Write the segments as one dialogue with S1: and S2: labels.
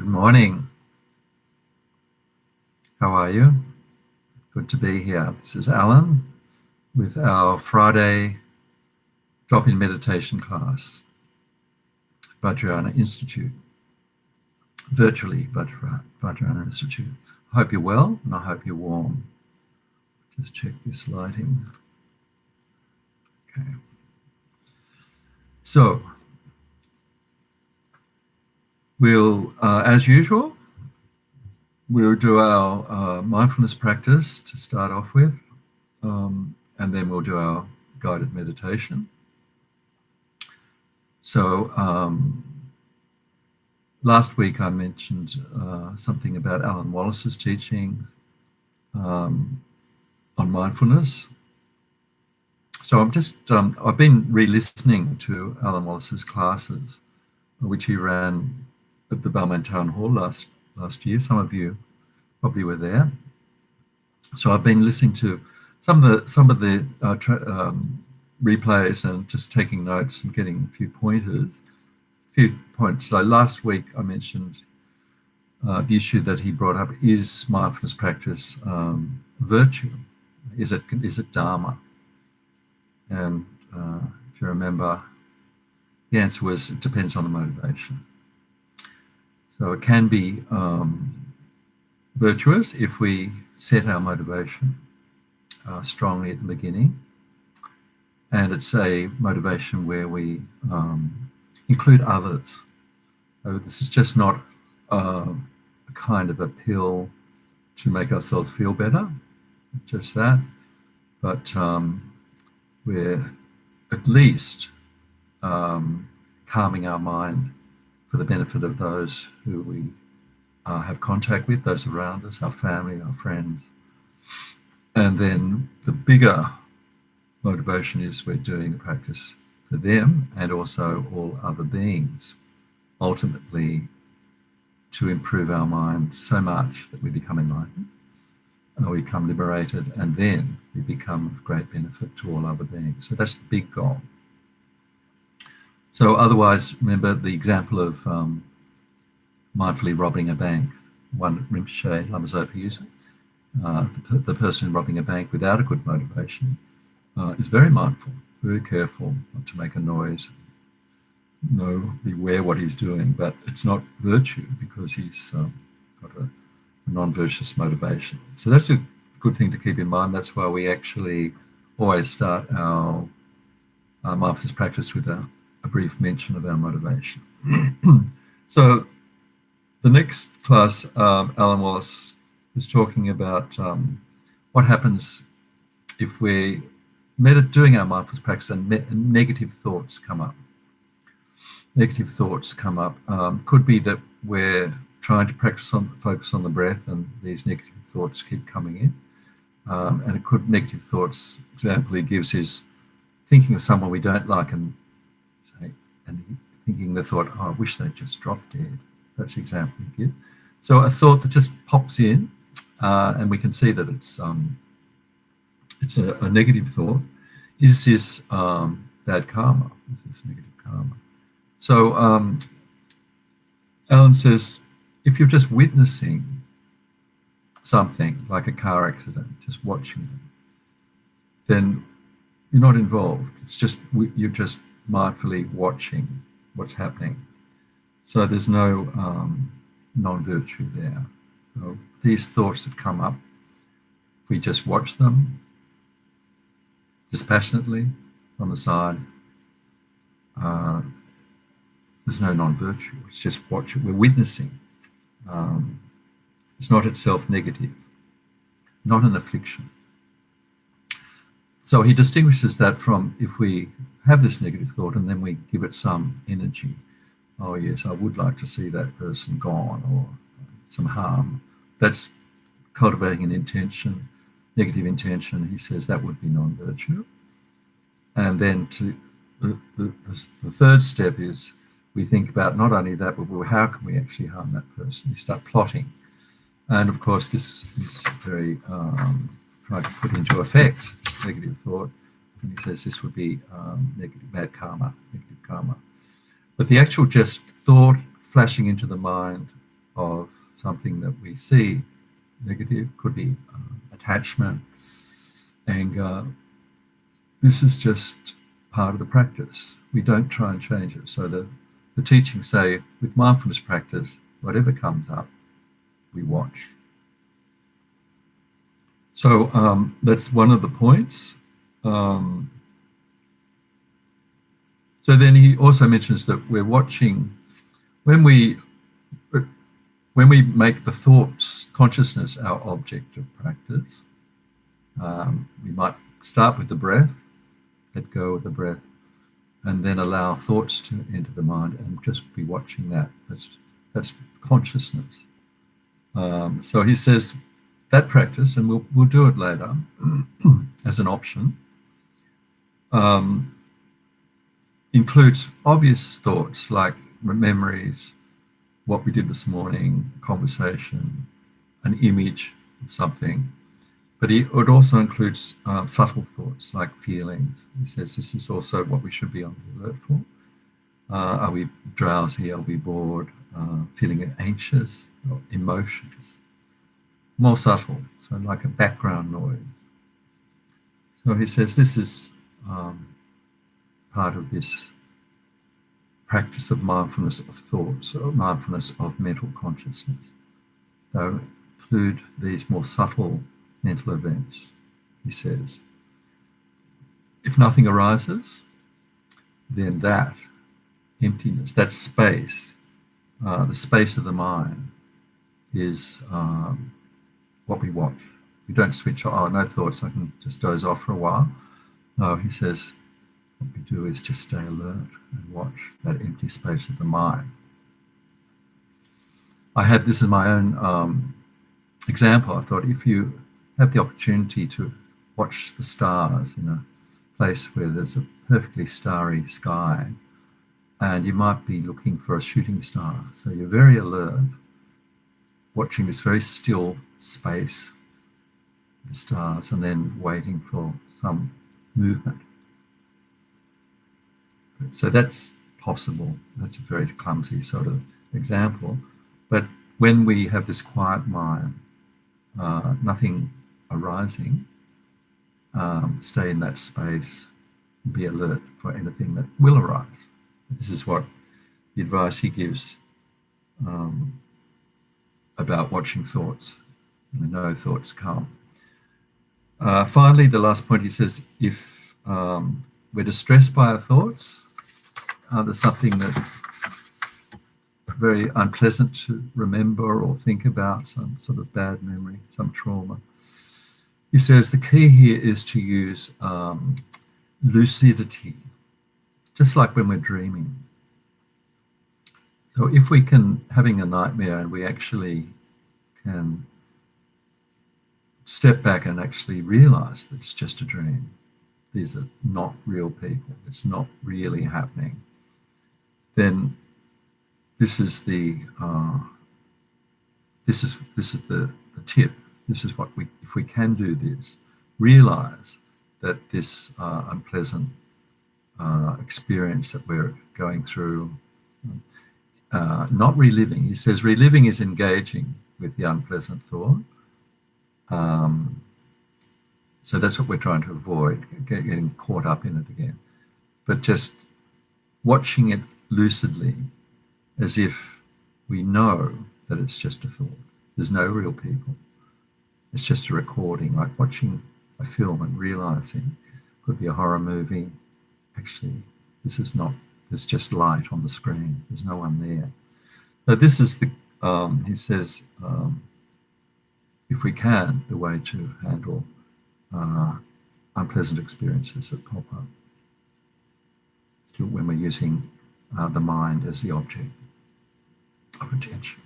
S1: Good morning. How are you? Good to be here. This is Alan with our Friday drop-in meditation class, Vajrayana Institute, virtually Vajrayana Institute. I hope you're well and I hope you're warm. Just check this lighting. Okay. So, we'll, as usual, we'll do our mindfulness practice to start off with, and then we'll do our guided meditation. So last week I mentioned something about Alan Wallace's teaching on mindfulness. So I've been re-listening to Alan Wallace's classes, which he ran at the Balmain Town Hall last year. Some of you probably were there. So I've been listening to some of the replays and just taking notes and getting a few pointers. So last week I mentioned the issue that he brought up: is mindfulness practice virtue? Is it dharma? And if you remember, the answer was it depends on the motivation. So it can be virtuous if we set our motivation strongly at the beginning, and it's a motivation where we include others. So this is just not a kind of a pill to make ourselves feel better, just that, but we're at least calming our mind for the benefit of those who we have contact with, those around us, our family, our friends. And then the bigger motivation is we're doing the practice for them and also all other beings, ultimately to improve our mind so much that we become enlightened, we become liberated, and then we become of great benefit to all other beings. So that's the big goal. So otherwise, remember the example of mindfully robbing a bank. One Rinpoche Lama Zopa user, the person robbing a bank without a good motivation is very mindful, very careful not to make a noise, beware what he's doing, but it's not virtue because he's got a non-virtuous motivation. So that's a good thing to keep in mind. That's why we actually always start our mindfulness practice with a brief mention of our motivation. So the next class, Alan Wallace is talking about what happens if we're doing our mindfulness practice and negative thoughts come up. Negative thoughts come up. Could be that we're trying to focus on the breath and these negative thoughts keep coming in. And negative thoughts, example he gives is thinking of someone we don't like and thinking the thought, oh, I wish they'd just dropped dead. That's the example he gives. So a thought that just pops in, and we can see that it's a negative thought. Is this bad karma? Is this negative karma? So Alan says, if you're just witnessing something like a car accident, just watching it, then you're not involved. It's just you're just mindfully watching what's happening. So there's no non-virtue there. So these thoughts that come up, if we just watch them dispassionately on the side, there's no non-virtue. It's just watching. We're witnessing. It's not itself negative, not an affliction. So he distinguishes that from if we have this negative thought and then we give it some energy. Oh yes, I would like to see that person gone, or some harm. That's cultivating an intention, negative intention. He says that would be non-virtue. And then the third step is we think about not only that, but well, how can we actually harm that person? We start plotting. And of course, this is very trying to put into effect negative thought. And he says this would be bad karma, negative karma. But the actual just thought flashing into the mind of something that we see negative, could be attachment, anger. This is just part of the practice. We don't try and change it. So the teachings say, with mindfulness practice, whatever comes up, we watch. So that's one of the points. So then he also mentions that we're watching when we make the thoughts consciousness our object of practice. We might start with the breath, let go of the breath, and then allow thoughts to enter the mind and just be watching that. That's consciousness. So he says that practice, and we'll do it later as an option, includes obvious thoughts like memories, what we did this morning, conversation, an image of something. But it also includes subtle thoughts like feelings. He says this is also what we should be on the alert for. Are we drowsy? Are we bored? Feeling anxious? Or emotions? More subtle, so like a background noise. So he says this is part of this practice of mindfulness of thoughts, or mindfulness of mental consciousness. They include these more subtle mental events, he says. If nothing arises, then that emptiness, that space, the space of the mind, is what we watch. We don't switch on, oh, no thoughts, I can just doze off for a while. No, he says, what we do is just stay alert and watch that empty space of the mind. This is my own example. I thought if you have the opportunity to watch the stars in a place where there's a perfectly starry sky, and you might be looking for a shooting star, so you're very alert, watching this very still space, the stars, and then waiting for some movement. So that's possible. That's a very clumsy sort of example. But when we have this quiet mind, nothing arising, stay in that space, be alert for anything that will arise. This is what the advice he gives about watching thoughts. No thoughts come. Finally, the last point, he says, if we're distressed by our thoughts, there's something that very unpleasant to remember or think about, some sort of bad memory, some trauma. He says the key here is to use lucidity, just like when we're dreaming. So if we can, having a nightmare, and we actually can step back and actually realize that it's just a dream. These are not real people. It's not really happening. Then this is the tip. This is what if we can do this, realize that this unpleasant experience that we're going through, not reliving. He says reliving is engaging with the unpleasant thought. So that's what we're trying to avoid, getting caught up in it again. But just watching it lucidly, as if we know that it's just a thought. There's no real people. It's just a recording, like watching a film and realizing, could be a horror movie. Actually, this is not, there's just light on the screen. There's no one there. So this is the, he says, if we can, the way to handle unpleasant experiences that pop up when we're using the mind as the object of attention.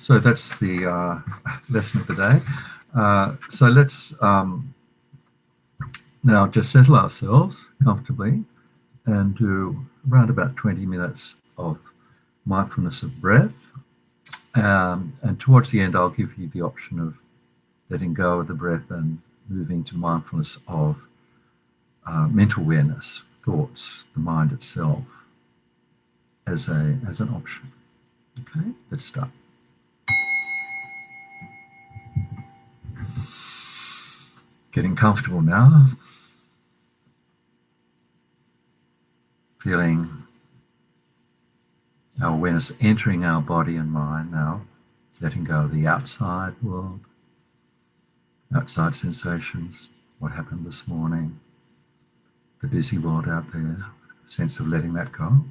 S1: So that's the lesson of the day. So let's now just settle ourselves comfortably and do around about 20 minutes of mindfulness of breath. And towards the end, I'll give you the option of letting go of the breath and moving to mindfulness of mental awareness, thoughts, the mind itself, as an option. Okay, let's start. Getting comfortable now. Feeling our awareness entering our body and mind now, letting go of the outside world, outside sensations, what happened this morning, the busy world out there, sense of letting that go.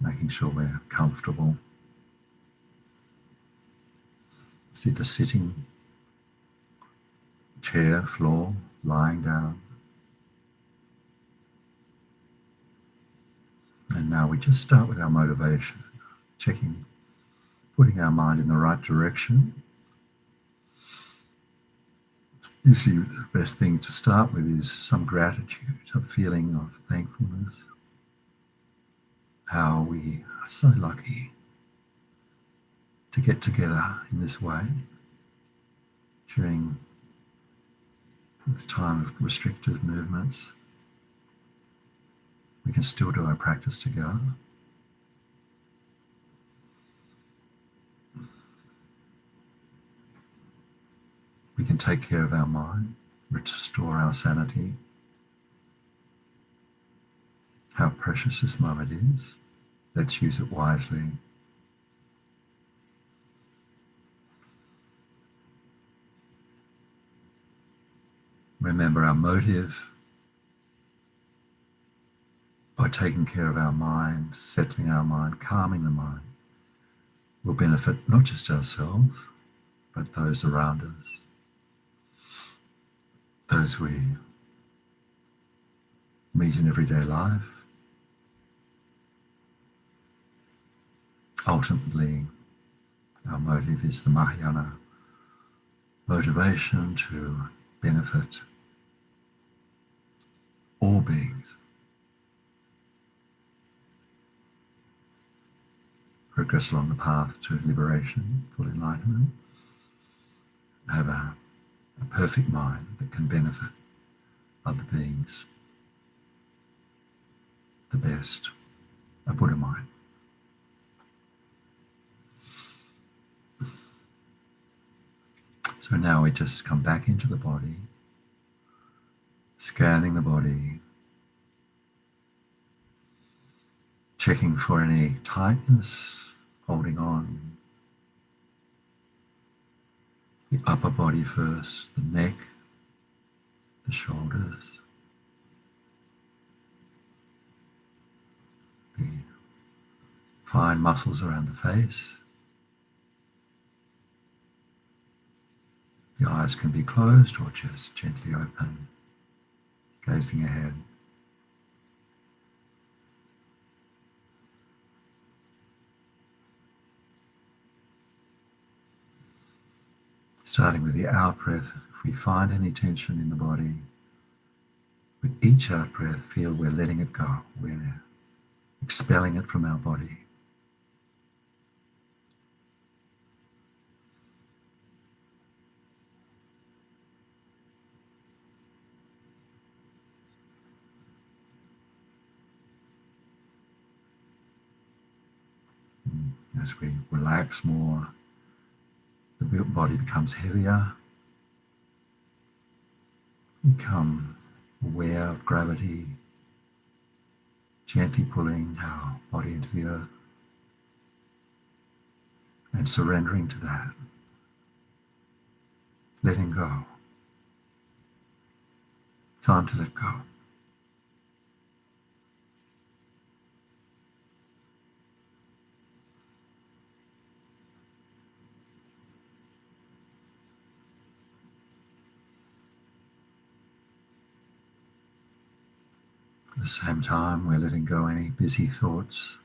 S1: Making sure we're comfortable. It's either sitting, chair, floor, lying down. And now we just start with our motivation, checking, putting our mind in the right direction. Usually the best thing to start with is some gratitude, a feeling of thankfulness. How we are so lucky to get together in this way during this time of restricted movements. We can still do our practice together. We can take care of our mind, restore our sanity. How precious this moment is. Let's use it wisely. Remember our motive by taking care of our mind, settling our mind, calming the mind, will benefit not just ourselves, but those around us, those we meet in everyday life. Ultimately, our motive is the Vajrayana motivation to benefit all beings. Progress along the path to liberation, full enlightenment. Have a perfect mind that can benefit other beings. The best, a Buddha mind. So now we just come back into the body, scanning the body, checking for any tightness, holding on. The upper body first, the neck, the shoulders, the fine muscles around the face. The eyes can be closed or just gently open, gazing ahead. Starting with the out breath, if we find any tension in the body, with each out breath, feel we're letting it go. We're expelling it from our body. As we relax more, the body becomes heavier. Become aware of gravity, gently pulling our body into the earth and surrendering to that, letting go. Time to let go. At the same time, we're letting go any busy thoughts,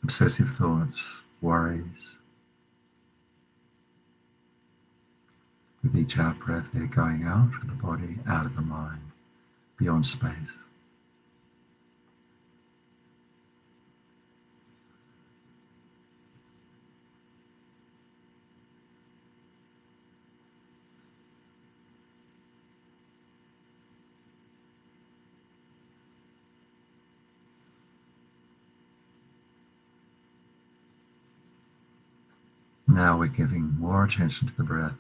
S1: obsessive thoughts, worries. With each out breath, they're going out of the body, out of the mind, beyond space. Now we're giving more attention to the breath,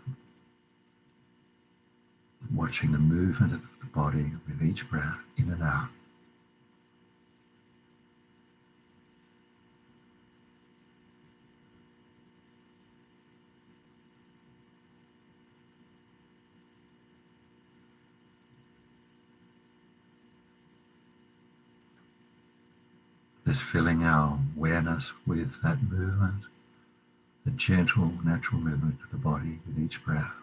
S1: watching the movement of the body with each breath in and out. Just filling our awareness with that movement, the gentle, natural movement of the body with each breath.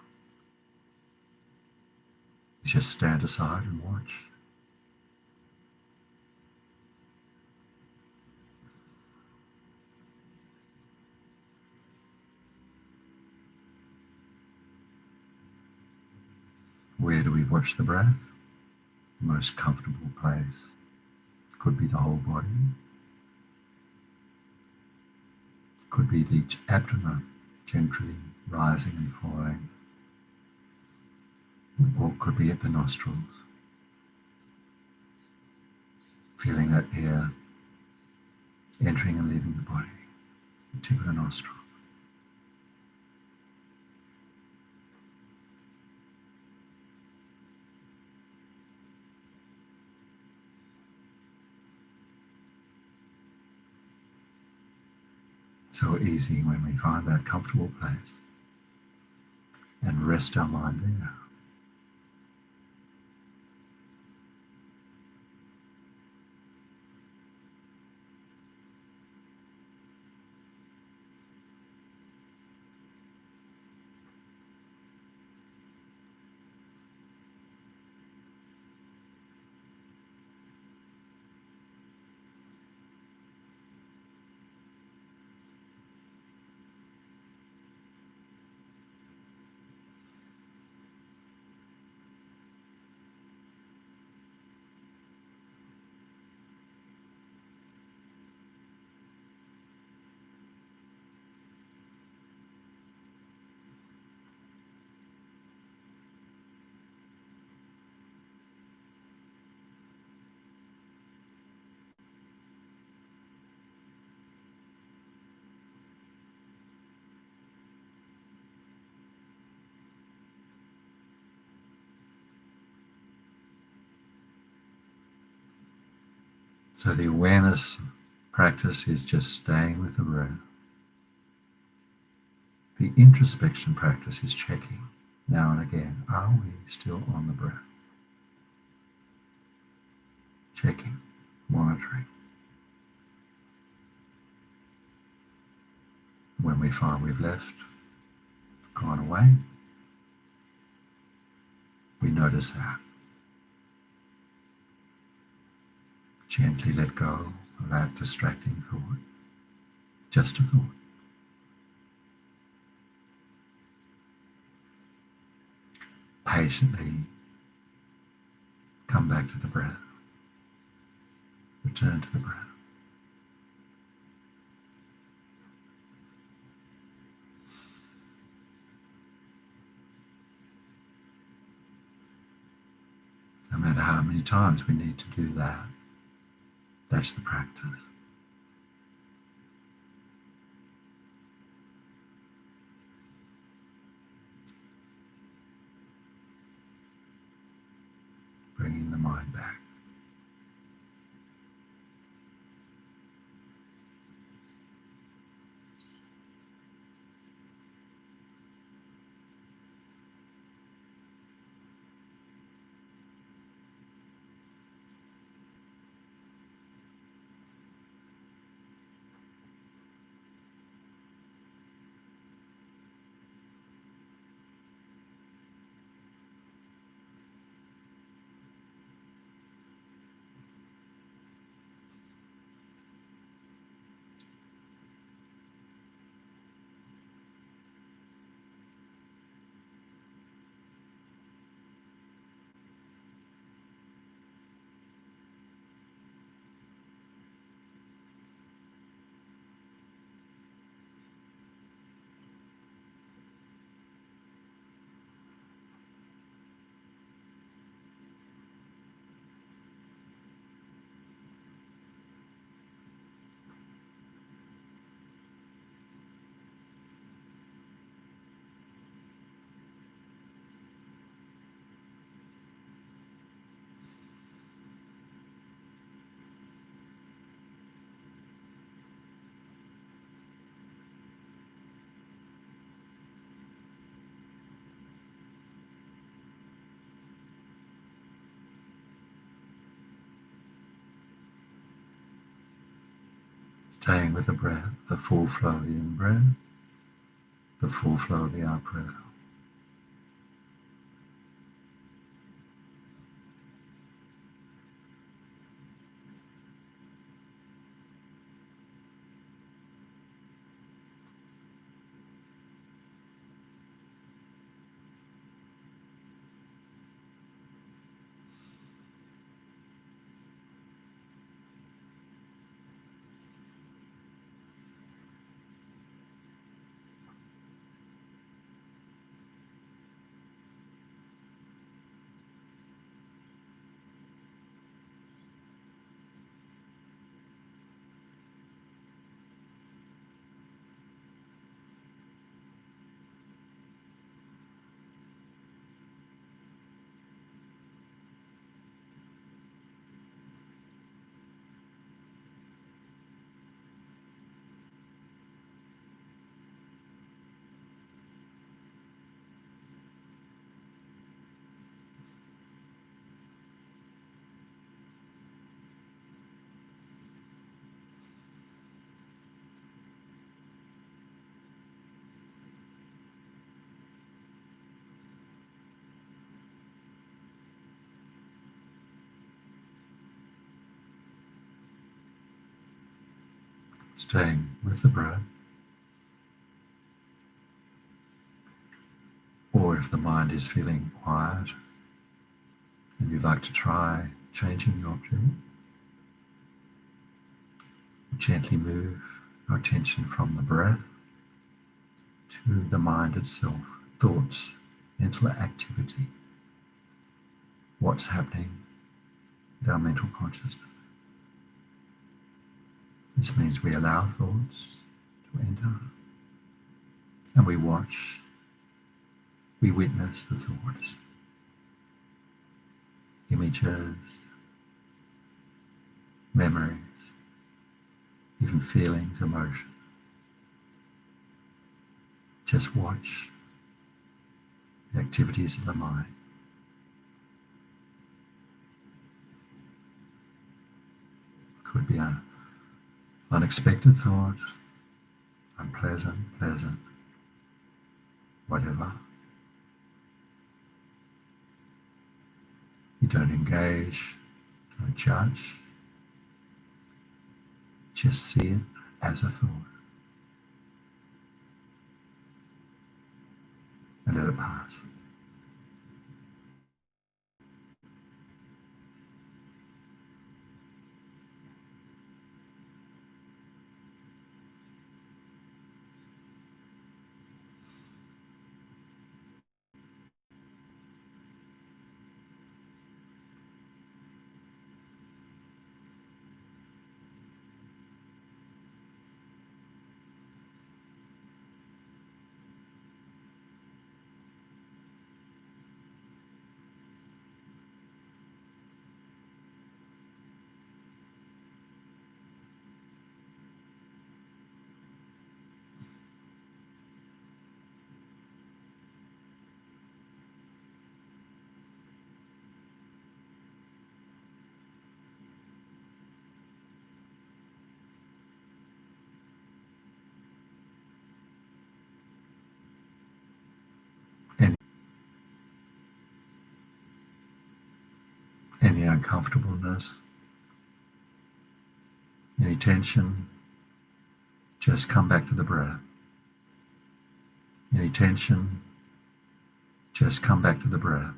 S1: You just stand aside and watch. Where do we watch the breath? The most comfortable place. It could be the whole body. It could be the abdomen, gently rising and falling. Or it could be at the nostrils. Feeling that air entering and leaving the body, the tip of the nostril. So easy when we find that comfortable place and rest our mind there. So the awareness practice is just staying with the breath. The introspection practice is checking now and again, are we still on the breath? Checking, monitoring. When we find we've left, gone away, we notice that. Gently let go of that distracting thought. Just a thought. Patiently come back to the breath. Return to the breath. No matter how many times we need to do that, that's the practice. Bringing the mind back. Staying with the breath, the full flow of the in-breath, the full flow of the out-breath. Staying with the breath. Or if the mind is feeling quiet and you'd like to try changing the object, gently move our attention from the breath to the mind itself, thoughts, mental activity, what's happening with our mental consciousness. This means we allow thoughts to enter and we watch, we witness the thoughts, images, memories, even feelings, emotion. Just watch the activities of the mind. Could be an unexpected thought, unpleasant, pleasant, whatever. You don't engage, don't judge. Just see it as a thought and let it pass. Any uncomfortableness, any tension, just come back to the breath. Any tension, just come back to the breath.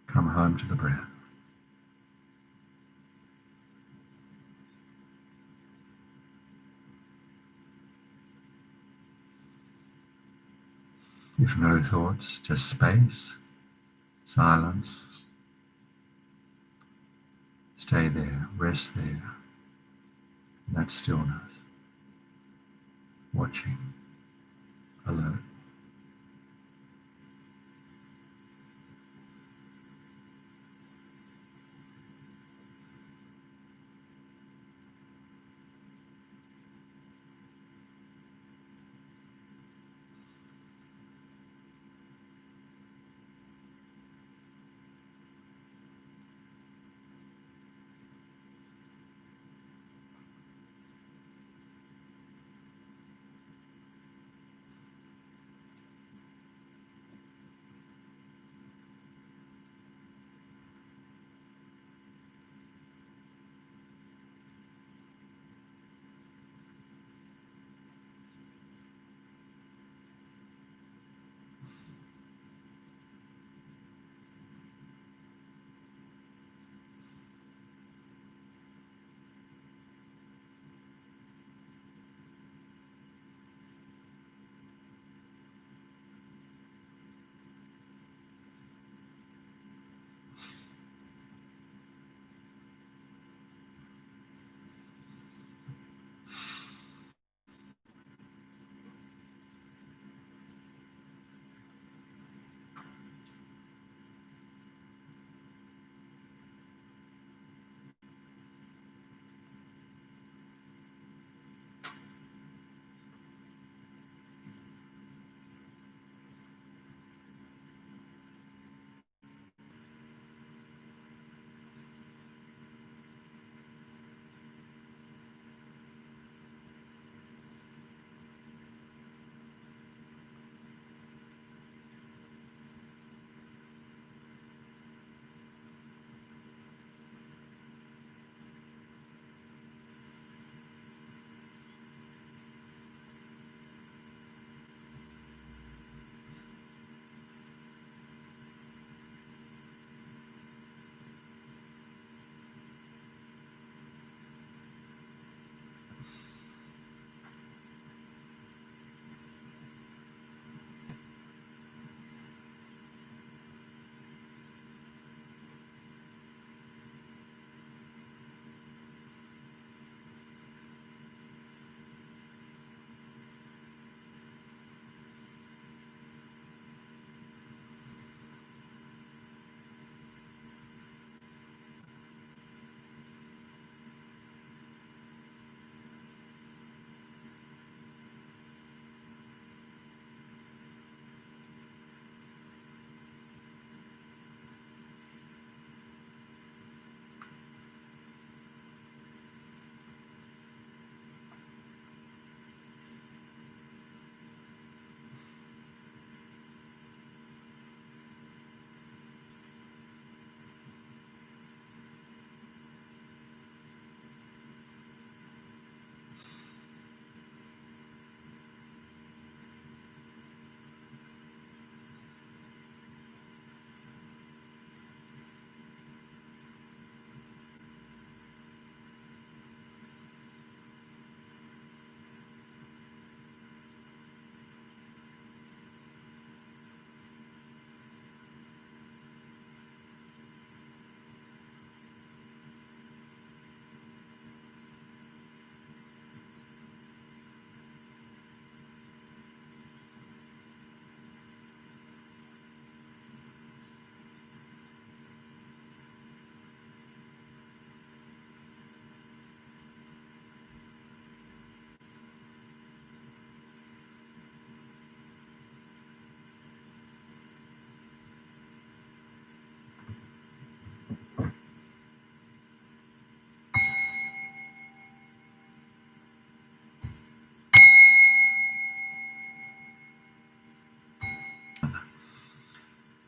S1: Come home to the breath. If no thoughts, just space, silence. Stay there, rest there, in that stillness, watching, alert.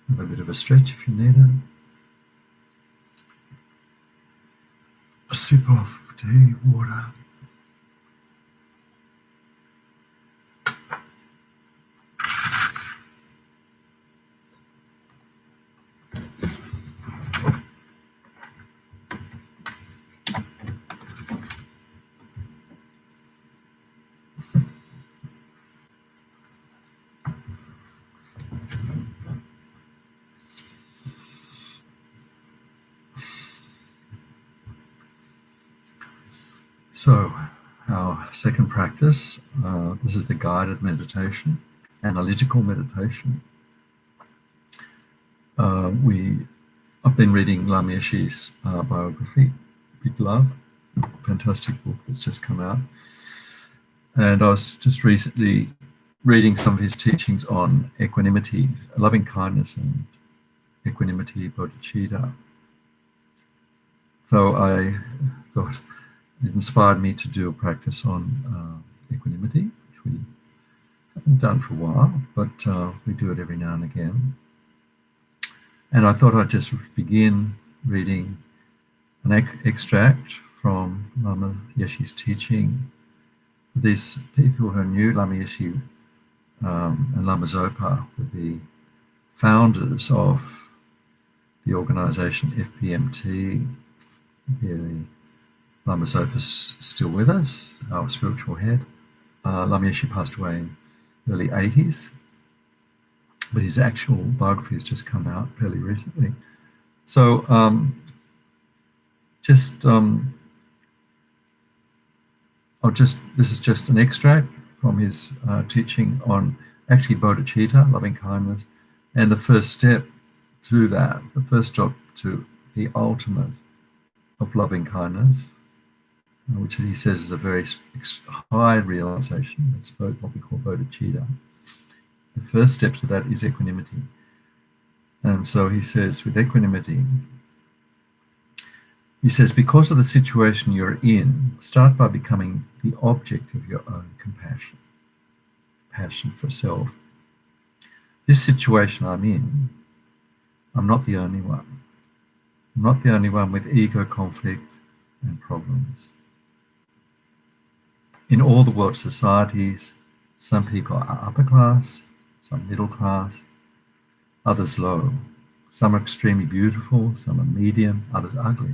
S1: Have a bit of a stretch if you need it. A sip of tea, water. So, our second practice, this is the guided meditation, analytical meditation. I've been reading Lama Yeshe's biography, Big Love, fantastic book that's just come out. And I was just recently reading some of his teachings on equanimity, loving kindness and equanimity, bodhicitta. So I thought it inspired me to do a practice on equanimity, which we haven't done for a while, but we do it every now and again. And I thought I'd just begin reading an extract from Lama Yeshe's teaching. These people who knew Lama Yeshe and Lama Zopa were the founders of the organization FPMT. The Lama Zopa's still with us, our spiritual head. Lama Yeshe passed away in the early 80s, but his actual biography has just come out fairly recently. So this is just an extract from his teaching on actually bodhicitta, loving kindness, and the first step to that, the first step to the ultimate of loving kindness, which he says is a very high realization. That's what we call bodhicitta. The first step to that is equanimity. And so he says, with equanimity, he says, because of the situation you're in, start by becoming the object of your own compassion, passion for self. This situation I'm in, I'm not the only one. I'm not the only one with ego conflict and problems. In all the world's societies, some people are upper class, some middle class, others low. Some are extremely beautiful, some are medium, others ugly.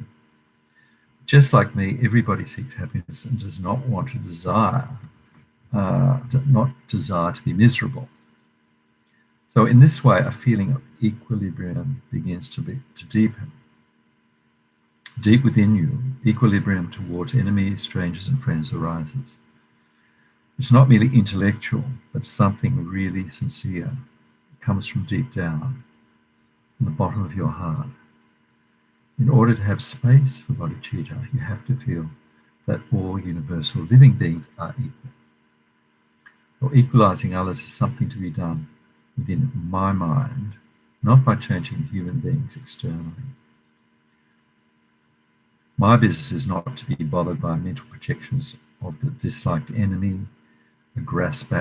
S1: Just like me, everybody seeks happiness and does not want to desire to be miserable. So in this way, a feeling of equilibrium begins to deepen. Deep within you, equilibrium towards enemies, strangers, and friends arises. It's not merely intellectual, but something really sincere. It comes from deep down, from the bottom of your heart. In order to have space for bodhicitta, you have to feel that all universal living beings are equal. Or equalizing others is something to be done within my mind, not by changing human beings externally. My business is not to be bothered by mental projections of the disliked enemy, a grasped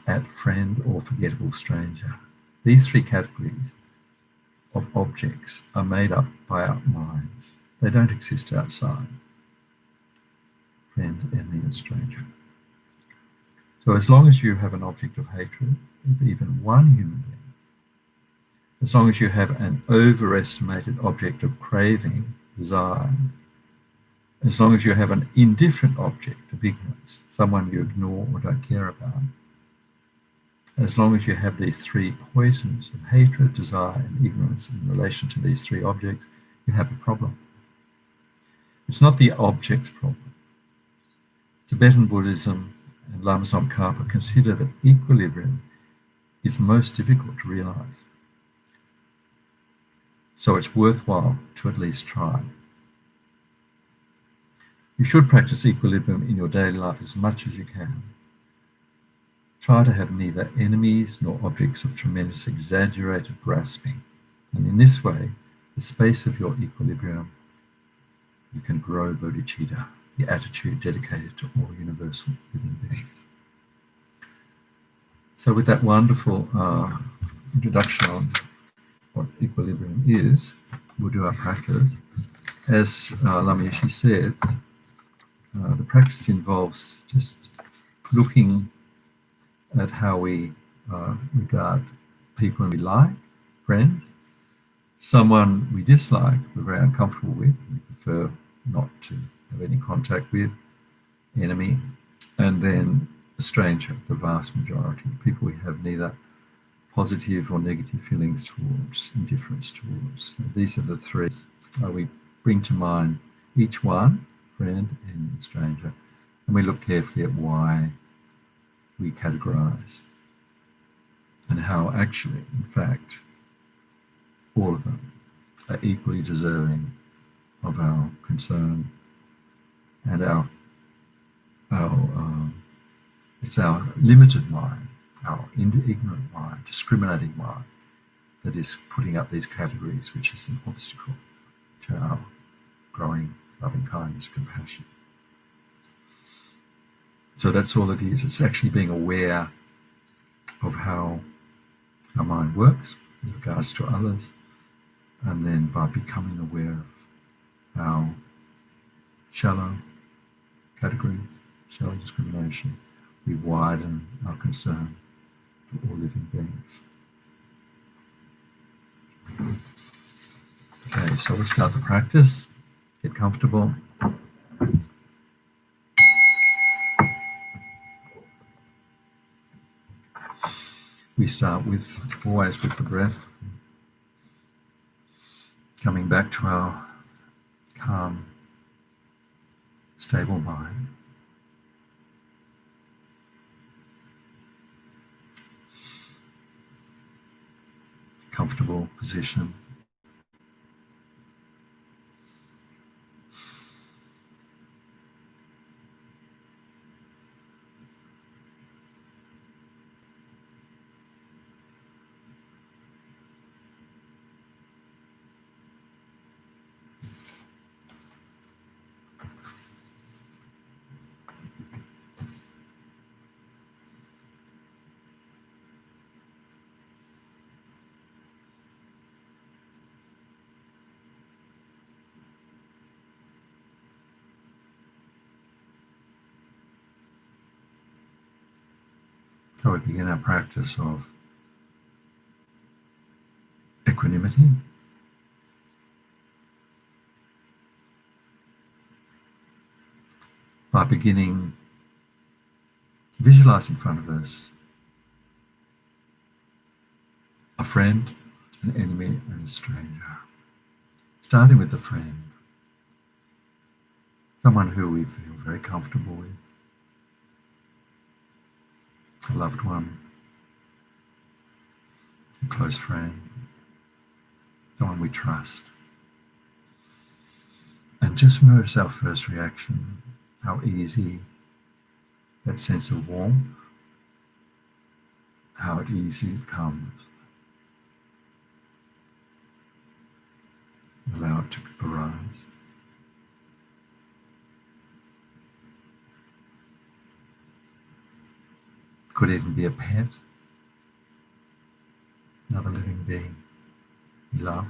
S1: at friend, or forgettable stranger. These three categories of objects are made up by our minds. They don't exist outside. Friend, enemy, and stranger. So as long as you have an object of hatred of even one human being, as long as you have an overestimated object of craving, desire, as long as you have an indifferent object of ignorance, someone you ignore or don't care about, as long as you have these three poisons of hatred, desire, and ignorance in relation to these three objects, you have a problem. It's not the object's problem. Tibetan Buddhism and Lama Tsongkhapa consider that equilibrium is most difficult to realize. So it's worthwhile to at least try. You should practice equilibrium in your daily life as much as you can. Try to have neither enemies nor objects of tremendous exaggerated grasping. And in this way, the space of your equilibrium, you can grow bodhicitta, the attitude dedicated to all universal living beings. So with that wonderful introduction on what equilibrium is, we'll do our practice. As Lamishi said, the practice involves just looking at how we regard people we like, friends, someone we dislike, we're very uncomfortable with, we prefer not to have any contact with, enemy, and then a stranger, the vast majority, people we have neither positive or negative feelings towards, indifference towards. So these are the three. We bring to mind each one, friend and stranger, and we look carefully at why we categorize and how actually, in fact, all of them are equally deserving of our concern and it's our limited mind, our ignorant mind, discriminating mind, that is putting up these categories, which is an obstacle to our growing loving kindness, compassion. So that's all it is. It's actually being aware of how our mind works with regards to others, and then by becoming aware of our shallow categories, shallow discrimination, we widen our concern to all living beings. Okay, so we'll start the practice. Get comfortable. We start always with the breath, coming back to our calm, stable mind. Comfortable position. So we begin our practice of equanimity. By beginning, visualize in front of us a friend, an enemy, and a stranger. Starting with the friend, someone who we feel very comfortable with, a loved one, a close friend, someone we trust. And just notice our first reaction, how easy that sense of warmth, how easy it comes. Allow it to arise. Could even be a pet, another living being you love.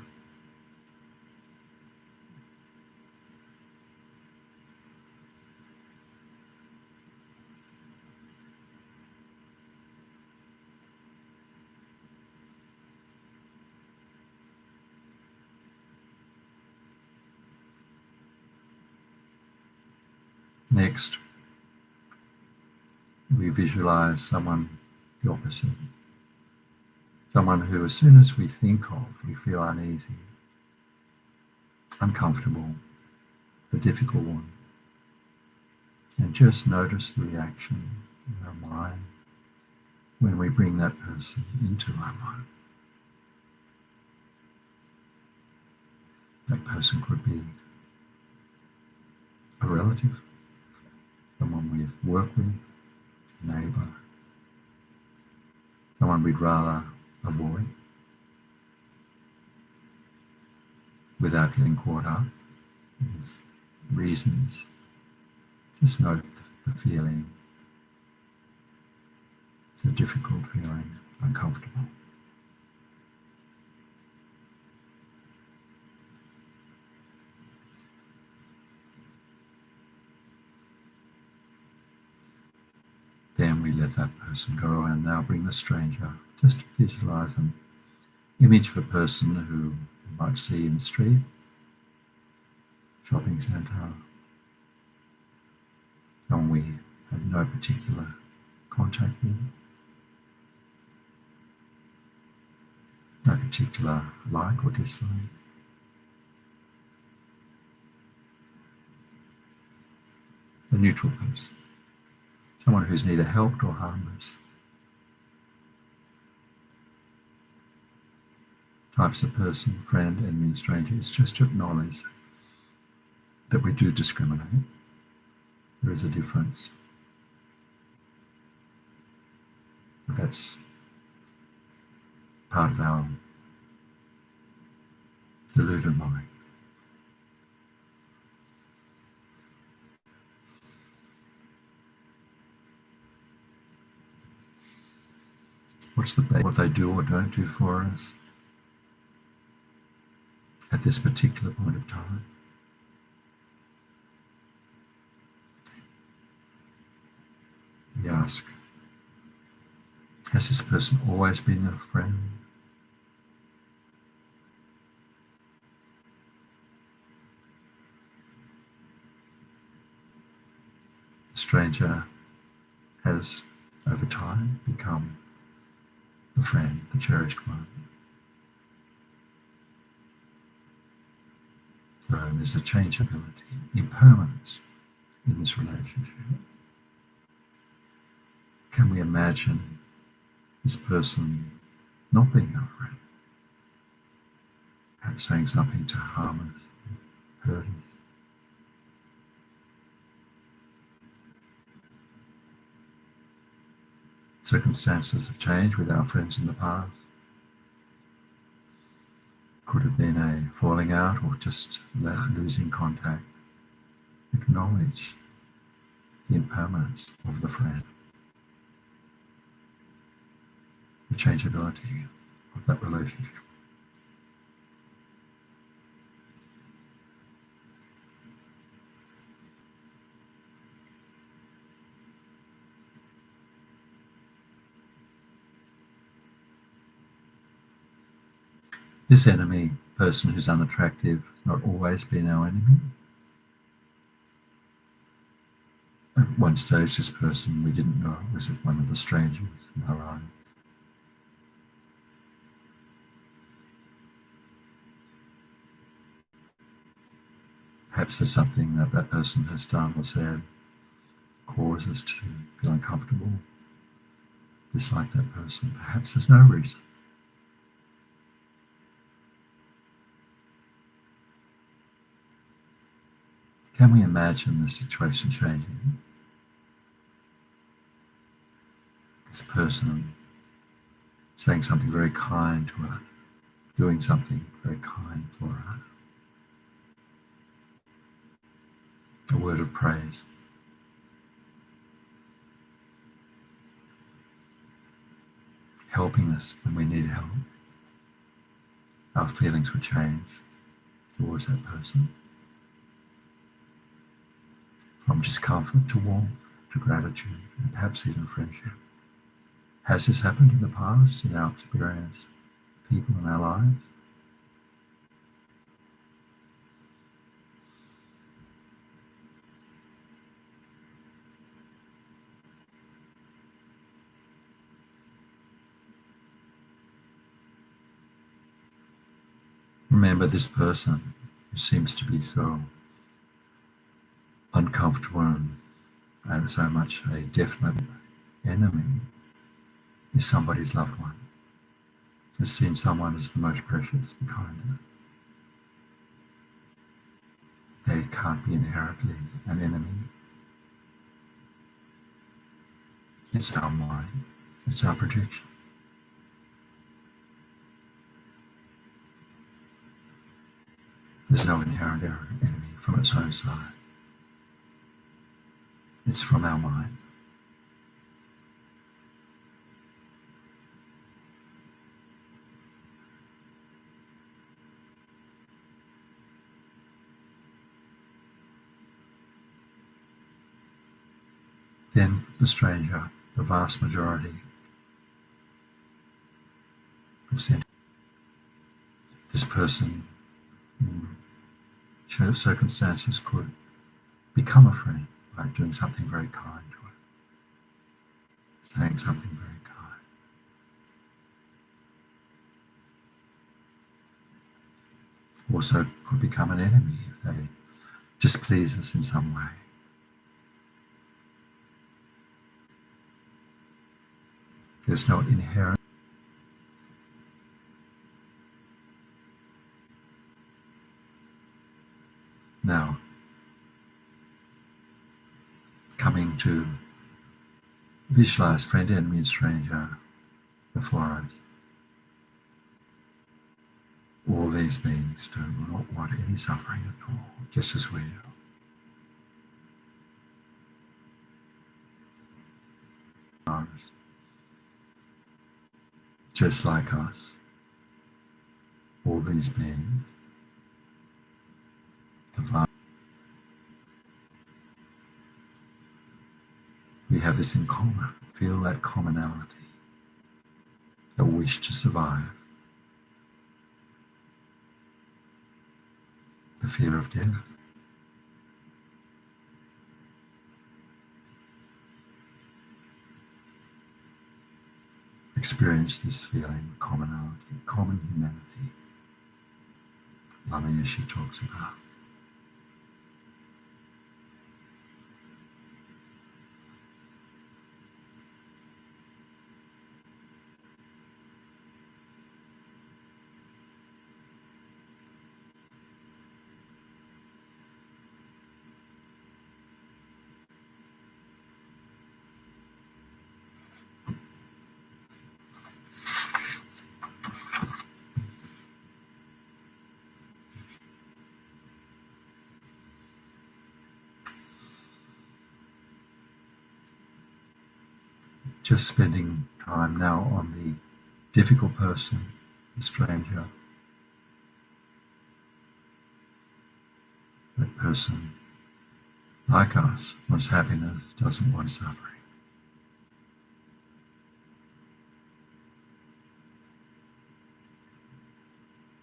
S1: Next, we visualize someone the opposite. Someone who, as soon as we think of, we feel uneasy, uncomfortable, the difficult one. And just notice the reaction in our mind when we bring that person into our mind. That person could be a relative, someone we've worked with, a neighbour, someone we'd rather avoid without getting caught up with reasons. Just note the feeling. It's a difficult feeling, uncomfortable. we let that person go and now bring the stranger? Just visualize an image of a person who you might see in the street, shopping centre, someone we have no particular contact with, no particular like or dislike. A neutral person, someone who's neither helped or harmless. Types of person, friend, enemy, stranger. It's just to acknowledge that we do discriminate. There is a difference. That's part of our deluded mind. What they do or don't do for us at this particular point of time. We ask, has this person always been a friend? The stranger has, over time, become the friend, the cherished one. So there's a changeability, impermanence in this relationship. Can we imagine this person not being our friend? Perhaps saying something to harm us, hurt us. Circumstances have changed with our friends in the past. Could have been a falling out or just losing contact. Acknowledge the impermanence of the friend, the changeability of that relationship. This enemy, person who's unattractive, has not always been our enemy. At one stage, this person we didn't know was one of the strangers in our lives. Perhaps there's something that that person has done or said causes us to feel uncomfortable, dislike that person. Perhaps there's no reason. Can we imagine the situation changing? This person saying something very kind to us, doing something very kind for us. A word of praise. Helping us when we need help. Our feelings would change towards that person. From discomfort to warmth, to gratitude, and perhaps even friendship. Has this happened in the past in our experience, people in our lives? Remember this person who seems to be so uncomfortable and so much a definite enemy is somebody's loved one. Has seen someone as the most precious, the kindest. They can't be inherently an enemy. It's our mind. It's our projection. There's no inherent enemy from its own side. It's from our mind. Then the stranger the vast majority of sentience. This person in circumstances could become a friend by doing something very kind to it, saying something very kind. Also could become an enemy if they displease us in some way. There's no inherent now coming to visualize friend, enemy and stranger before us. All these beings do not want any suffering at all, just as we do. Just like us, all these beings, we have this in common. Feel that commonality, the wish to survive, the fear of death. Experience this feeling of commonality, common humanity, Lama Yeshe talks about. Just spending time now on the difficult person, the stranger. That person, like us, wants happiness, doesn't want suffering.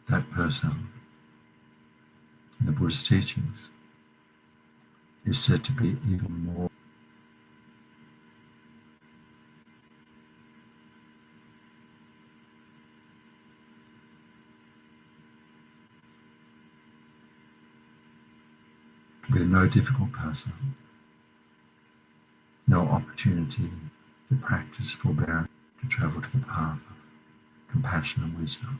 S1: That person, in the Buddhist teachings, is said to be even more with no difficult person, no opportunity to practice forbearance, to travel to the path of compassion and wisdom.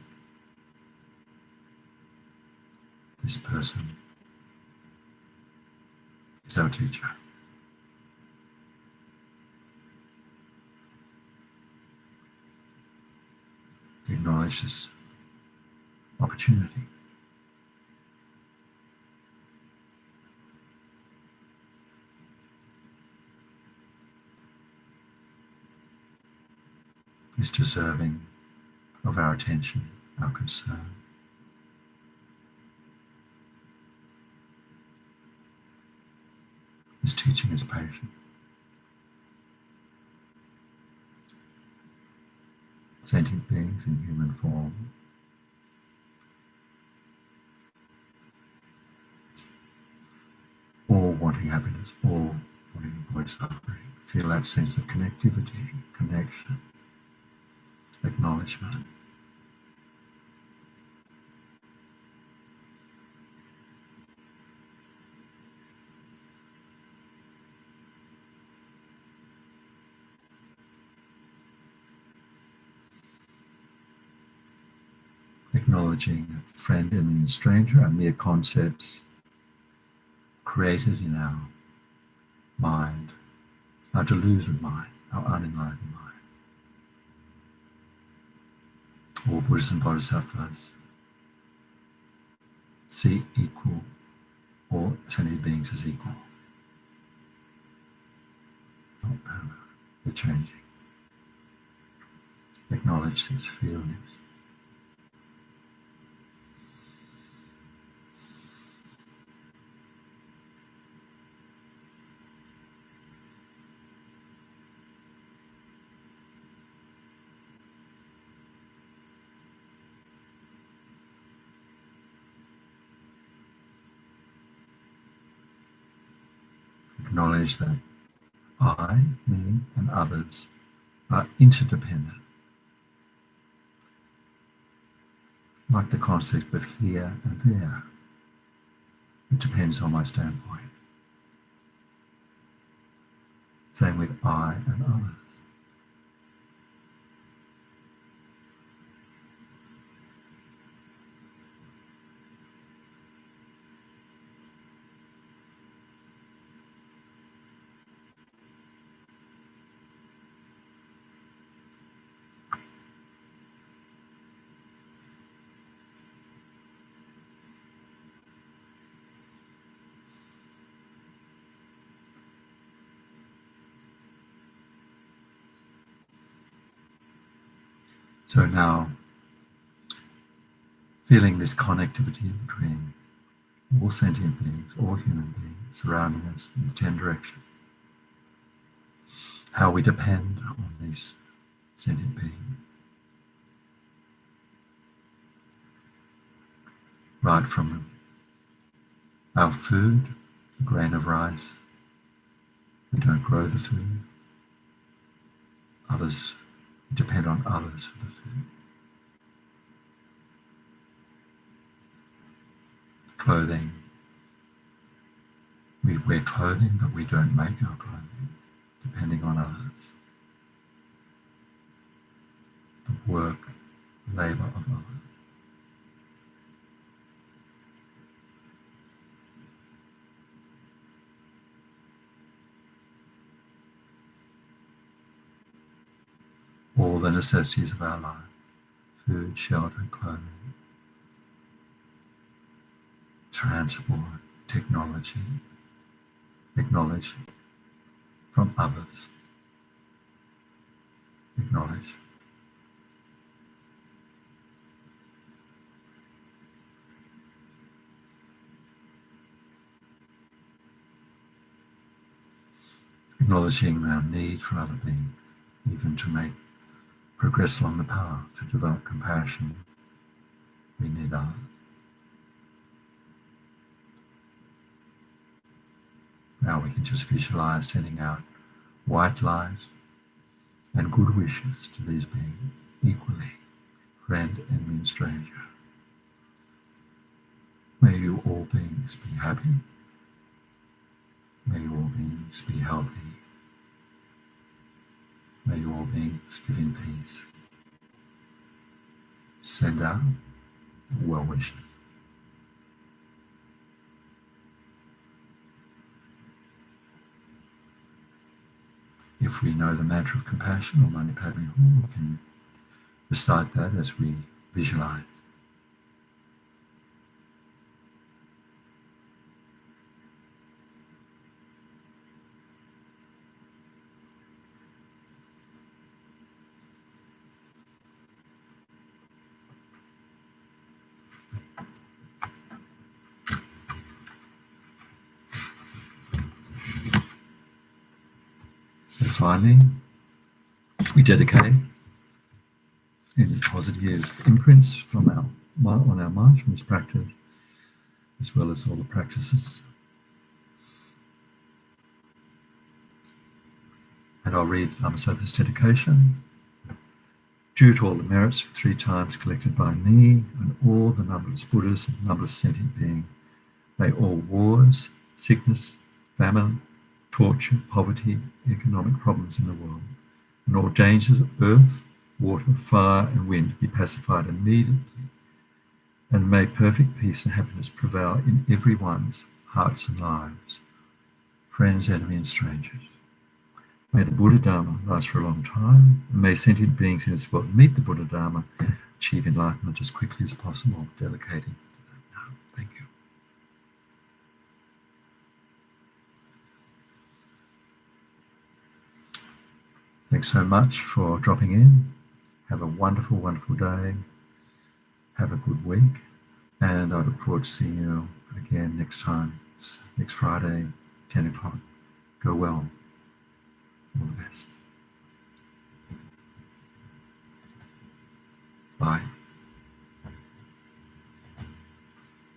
S1: This person is our teacher. Acknowledge this opportunity. Is deserving of our attention, our concern. His teaching is patient. Sentient beings in human form. All wanting happiness, all wanting to avoid suffering. Feel that sense of connectivity, connection, acknowledgement. Acknowledging that friend, enemy, and stranger are mere concepts created in our mind, our deluded mind, our unenlightened mind. All Buddhas and Bodhisattvas see equal, all sentient beings as equal. Not permanent, they're changing. Acknowledge this, feel this. acknowledge that I, me, and others are interdependent, like the concept of here and there. It depends on my standpoint. Same with I and others. So now, feeling this connectivity between all sentient beings, all human beings surrounding us in the 10 directions, how we depend on these sentient beings. Right from our food, the grain of rice, we don't grow the food. Others depend on others for the food. Clothing. We wear clothing, but we don't make our clothing, depending on others. The work, labour of others. All the necessities of our life, food, shelter, clothing, transport, technology, acknowledge from others. Acknowledge. Acknowledging our need for other beings, even to make progress along the path, to develop compassion, we need others. Now we can just visualize sending out white light and good wishes to these beings equally, friend, enemy, and stranger. May you all beings be happy. May you all beings be healthy. May you all beings live in peace. Send out well wishes. If we know the mantra of compassion or Mani Padme Hum, we can recite that as we visualize. So finally, we dedicate any positive imprints from on our mind from this practice, as well as all the practices. And I'll read Lama Zopa's dedication. Due to all the merits 3 times collected by me and all the numberless Buddhas and numberless sentient beings, may all wars, sickness, famine, torture, poverty, economic problems in the world, and all dangers of earth, water, fire, and wind be pacified immediately, and may perfect peace and happiness prevail in everyone's hearts and lives, friends, enemies, and strangers. May the Buddha Dharma last for a long time, and may sentient beings in this world meet the Buddha Dharma, achieve enlightenment as quickly as possible, dedicating to that now. Thank you. Thanks so much for dropping in. Have a wonderful, wonderful day. Have a good week. And I look forward to seeing you again next time. It's next Friday, 10 o'clock. Go well. All the best. Bye.